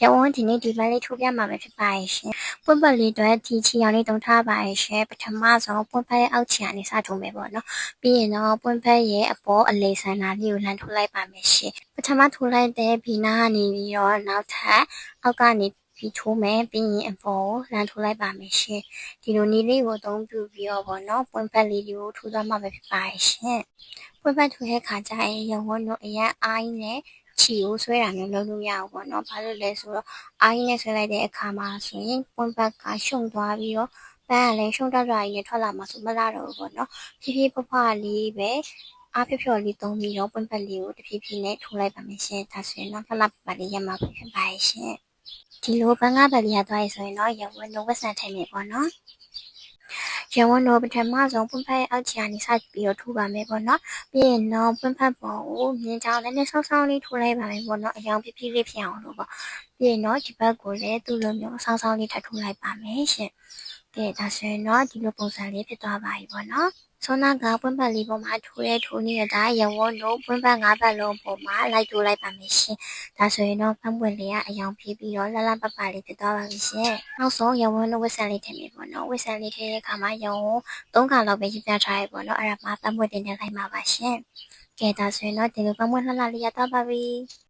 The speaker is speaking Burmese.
ရဝန်ဒီနေ့ဒီပိုင်းလေးထိုးပြမှာပဲဖြစ်ပါရဲ့ရှင်ပွင့်ပတ်လေးတွေဒီချီရောင်လေးတုံထားပါရဲ့ရှင်ပထမဆုံးပွင့်ဖက်ရဲ့အောက်ချီကနေစထိုးမယ်ပေါ့နော်ပြီးရင်တော့ပွင့်ဖက်ရဲ့အပေါ်အလေဆန်နာလေးကိုလှမ်းထိုးလိုက်ပါမယ်ရှင်ပထမထိုးလိုက်တဲ့ဘီနာကနေပြီးတော့နောက်ထပ်အောက်ကနေပြီးထိုးမယ်ပြီးရင်အပေါ်ကိုလှမ်းထိုးလိုက်ပါမယ်ရှင်ဒီလိုနည်းလေးကိုအသုံးပြုပြီးတော့ပေါ့နော်ပွင့်ဖက်လေးကိုထိုးသွားမှာပဲဖြစ်ပါရဲ့ရှင်ပွင့်ဖက်ထိုးတဲ့ခါကျရင်ရဝန်တို့အရင်အားကြီးနဲ့ချီကိုဆွဲတာမျိုးလုပ်လို့ရအောင်ပေါ့နော်ဘာလို့လဲဆိုတော့အားကြီးနဲ့ဆွဲလိုက်တဲ့အခါမှာဆိုရင်ပွင့်ဖက်ကရှုံသွားပြီးတော့ပန်းကလည်းရှုံတက်သွားရင်ထွက်လာမှာဆိုမလာတော့ဘူးပေါ့နော်ဖြည်းဖြည်းဖွားဖွားလေးပဲအားဖြဖြော်လေးသုံးပြီးတော့ပွင့်ဖက်လေးကိုတဖြည်းဖြည်းနဲ့ထိုးလိုက်ပါမယ်ရှင်ဒါဆိုရင်တော့လှလှပပလေးရမှာဖြစ်ပါရဲ့ရှင်ဒီလိုပန်းကားပဲလေးရသွားရဆိုရင်တော့ရဝန်တို့ဝက်ဆန်ထိုင်မယ်ပေါ့နော်ရဝန်တို့ပထမဆုံးပွင့်ဖက်ရဲ့အောက်ခြေကနေစပြီးတော့ထိုးပါမယ်ပေါ့နော်ပြီးရင်တော့ပွင့်ဖက်ပေါ်ကိုမြင်းချောင်းနဲ့ဆောင်းဆောင်းလေးထိုးလိုက်ပါမယ်ပေါ့နော်အယောင်ဖြည်းဖြည်းလေးဖြစ်အောင်လို့ပေါ့ပြီးရင်တော့ဒီဘက်ကိုလည်းသူ့လိုမျိုးဆောင်းဆောင်းလေးထပ်ထိုးလိုက်ပါမယ်ရှင်ကဲဒါဆိုရင်တော့ဒီလိုပုံစံလေးဖြစ်သွားပါပြီပေါ့နော်ဆောနာကပွင့်ဖက်လေးပေါ်မှာထိုးနေရတာရဝန်းတို့ပွင့်ဖက်၅ဖက်လုံးပေါ်မှာလိုက်ထိုးလိုက်ပါမယ်ရှင်ဒါဆိုရင်တော့ဖမ်းပွင့်လေးကအယောင်ပြေးပြီးတော့လှလှပပလေးဖြစ်သွားပါပြီရှင်နောက်ဆုံးရဝန်းတို့ဝက်ဆန်လေးထည့်မယ်ပေါ့နော်ဝက်ဆန်လေးထည့်တဲ့အခါမှာရဝန်း၃ခါလောက်ပဲရေးပြထားရပေါ့နော်အဲ့ဒါမှဖမ်းပွင့်တင်နေလိုက်မှာပါရှင်ကဲဒါဆိုရင်တော့ဒီလိုဖမ်းပွင့်လှလှလေးရသွားပါပြီ